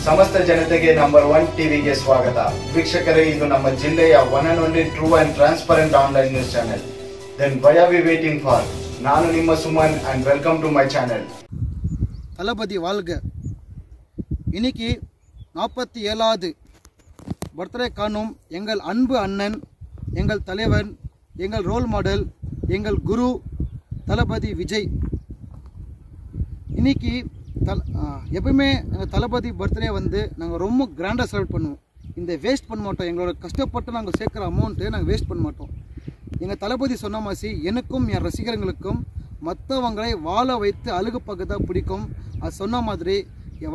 ಸಮಸ್ತ ಜನತೆಗೆ ನಂಬರ್ 1 ಟಿವಿಗೆ ಸ್ವಾಗತ. ವೀಕ್ಷಕರೇ, ಇದು ನಮ್ಮ ಜಿಲ್ಲೆಯ one and only true and transparent online news channel. Then why are we waiting for? ನಾನು ನಿಮ್ಮ Suman and welcome to my channel. தளபதி வாழ்க. இன்னைக்கு 47வது பர்த்டே காணும் எங்கள் அன்பு அண்ணன், எங்கள் தலைவன், எங்கள் ரோல் மாடல், எங்கள் குரு தளபதி விஜய். இன்னைக்கு எப்பவுமே எங்கள் தளபதி பர்த்டே வந்து நாங்கள் ரொம்ப கிராண்டாக செலிப்ரேட் பண்ணுவோம். இந்த வேஸ்ட் பண்ண மாட்டோம். எங்களோட கஷ்டப்பட்டு நாங்கள் சேர்க்குற அமௌண்ட்டு நாங்கள் வேஸ்ட் பண்ண மாட்டோம். எங்கள் தளபதி சொன்ன மாதிரி எனக்கும் என் ரசிகர்களுக்கும் மற்றவங்களை வாழ வைத்து அழுகு பக்கத்தான் பிடிக்கும். அது சொன்ன மாதிரி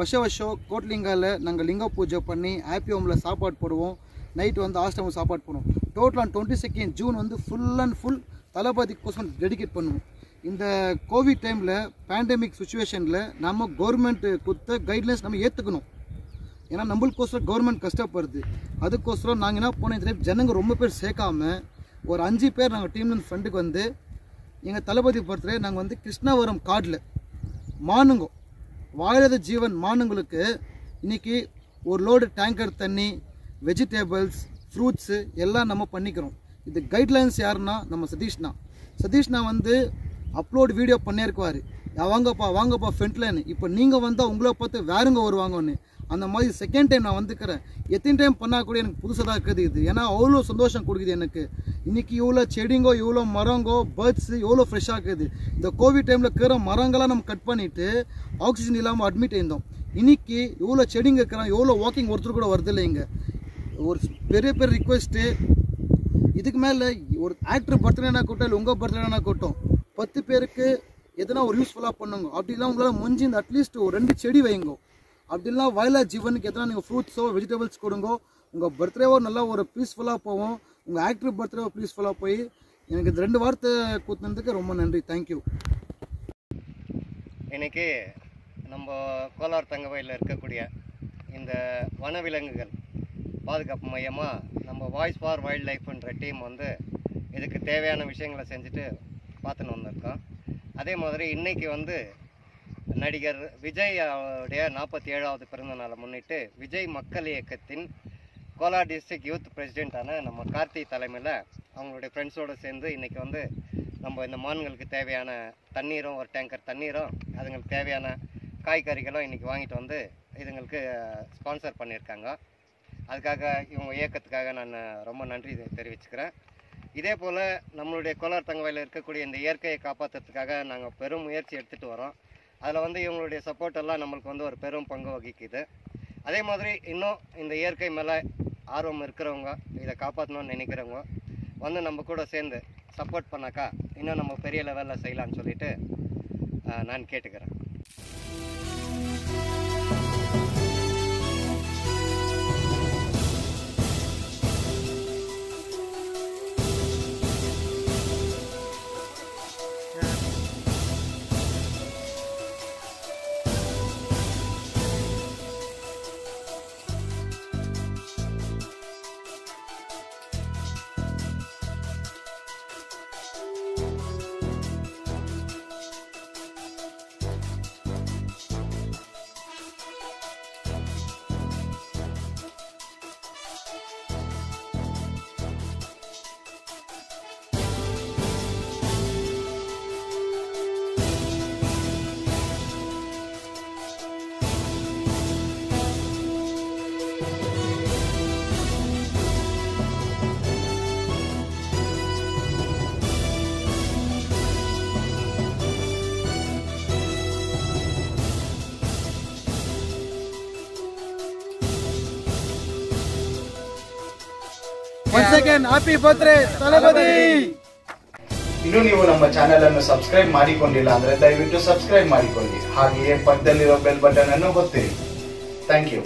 வருஷம் கோட்லிங்காவில் நாங்கள் லிங்க பூஜை பண்ணி ஹாப்பி ஹோமில் சாப்பாடு போடுவோம். நைட்டு வந்து ஹாஸ்டல் சாப்பாடு போடுவோம். டோட்டல் ஆன் 22 ஜூன் வந்து ஃபுல் அண்ட் ஃபுல் தளபதிக்கோசம் டெடிகேட் பண்ணுவோம். இந்த கோவிட் டைமில் பேண்டமிக் சுச்சுவேஷனில் நம்ம கவர்மெண்ட் கொடுத்த கைட்லைன்ஸ் நம்ம ஏற்றுக்கணும். ஏன்னா நம்மளுக்கோசரம் கவர்மெண்ட் கஷ்டப்படுது. அதுக்கோசரம் நாங்கள் என்ன போனோம், ஜனங்க ரொம்ப பேர் சேர்க்காமல் ஒரு 5 பேர் நாங்கள் டீம்லேருந்து ஃப்ரெண்டுக்கு வந்து எங்கள் தளபதி பர்த்டே நாங்கள் வந்து கிருஷ்ணாவரம் காடில் மானுங்கோ வாழாத ஜீவன் மானுங்களுக்கு இன்றைக்கி ஒரு லோடு டேங்கர் தண்ணி, வெஜிடேபிள்ஸ், ஃப்ரூட்ஸு எல்லாம் நம்ம பண்ணிக்கிறோம். இது கைட்லைன்ஸ் யாருன்னா நம்ம சதீஷ்னா வந்து அப்லோட் வீடியோ பண்ணியிருக்குவார். வாங்கப்பா ஃப்ரண்ட்லைன். இப்போ நீங்கள் வந்தால் உங்களை பார்த்து வேறுங்க வருவாங்கன்னு. அந்த மாதிரி செகண்ட் டைம் நான் வந்துக்கிறேன். எத்தனை டைம் பண்ணால் கூட எனக்கு புதுசாக தான் இருக்குது இது. ஏன்னா அவ்வளோ சந்தோஷம் கொடுக்குது எனக்கு. இன்றைக்கி இவ்வளோ செடிங்கோ, இவ்வளோ மரங்கோ, பேர்ட்ஸு எவ்வளோ ஃப்ரெஷ்ஷாக இருக்குது. இந்த கோவிட் டைமில் இருக்கிற மரங்களாம் நம்ம கட் பண்ணிவிட்டு ஆக்சிஜன் இல்லாமல் அட்மிட் ஆயிருந்தோம். இன்றைக்கி இவ்வளோ செடிங்க இருக்கிறோம், எவ்வளோ வாக்கிங் ஒருத்தர் கூட வருது இல்லை. இங்கே ஒரு பெரிய ரிக்வெஸ்ட்டு, இதுக்கு மேலே ஒரு ஆக்டர் பர்த்டேனா கூட்டம் இல்லை உங்கள் பர்த்டேனா கூட்டம் 10 பேருக்கு எதனா ஒரு யூஸ்ஃபுல்லாக பண்ணுங்க. அப்படிலாம் உங்களால் முடிஞ்சு இந்த அட்லீஸ்ட் ஒரு 2 செடி வைங்கோ. அப்படிலாம் வயலாக ஜீவனுக்கு எதனா நீங்கள் ஃப்ரூட்ஸோ வெஜிடபிள்ஸ் கொடுங்கோ. உங்கள் பர்த்டேவோ நல்லா ஒரு பீஸ்ஃபுல்லாக போவோம். உங்கள் ஆக்டர் பர்த்டேவோ பீஸ்ஃபுல்லாக போய் எனக்கு இந்த 2 வார்த்தை கூத்துனதுக்கு ரொம்ப நன்றி. தேங்க்யூ. இன்றைக்கி நம்ம கோலார் தங்கவயலில் இருக்கக்கூடிய இந்த வனவிலங்குகள் பாதுகாப்பு மையமாக நம்ம வாய்ஸ் ஃபார் வைல்ட் லைஃப்ன்ற டீம் வந்து இதுக்கு தேவையான விஷயங்களை செஞ்சுட்டு பார்த்துன்னு வந்திருக்கோம். அதே மாதிரி இன்றைக்கி வந்து நடிகர் விஜய் அவருடைய 47வது பிறந்த நாளை முன்னிட்டு விஜய் மக்கள் இயக்கத்தின் கோலார் டிஸ்ட்ரிக்ட் யூத் பிரசிடெண்ட்டான நம்ம கார்த்தி தலைமையில் அவங்களுடைய ஃப்ரெண்ட்ஸோடு சேர்ந்து இன்றைக்கி வந்து நம்ம இந்த மான்களுக்கு தேவையான தண்ணீரும், ஒரு டேங்கர் தண்ணீரும், அதுங்களுக்கு தேவையான காய்கறிகளும் இன்றைக்கி வாங்கிட்டு வந்து இதுங்களுக்கு ஸ்பான்சர் பண்ணியிருக்காங்க. அதுக்காக இவங்க இயக்கத்துக்காக நான் ரொம்ப நன்றி தெரிவிச்சுக்கிறேன். இதே போல் நம்மளுடைய கோலார் தங்கவயலில் இருக்கக்கூடிய இந்த இயற்கையை காப்பாற்றுறதுக்காக நாங்கள் பெரும் முயற்சி எடுத்துகிட்டு வரோம். அதில் வந்து இவங்களுடைய சப்போர்ட் எல்லாம் நம்மளுக்கு வந்து ஒரு பெரும் பங்கு வகிக்குது. அதே மாதிரி இன்னும் இந்த இயற்கை மேலே ஆர்வம் இருக்கிறவங்க, இதை காப்பாற்றணும்னு நினைக்கிறவங்க வந்து நம்ம கூட சேர்ந்து சப்போர்ட் பண்ணாக்கா இன்னும் நம்ம பெரிய லெவலில் செய்யலான்னு சொல்லிட்டு நான் கேட்டுக்கிறேன். Once again, happy birthday, ತಳಪದಿ. ಇನ್ನು ನೀವು ನಮ್ಮ ಚಾನೆಲ್ ಅನ್ನು ಸಬ್ಸ್ಕ್ರೈಬ್ ಮಾಡಿಕೊಂಡಿಲ್ಲ ಅಂದ್ರೆ ದಯವಿಟ್ಟು ಸಬ್ಸ್ಕ್ರೈಬ್ ಮಾಡಿಕೊಳ್ಳಿ. ಹಾಗೆಯೇ ಪಕ್ಕದಲ್ಲಿರೋ ಬೆಲ್ ಬಟನ್ ಅನ್ನು ಒತ್ತಿರಿ. Thank you.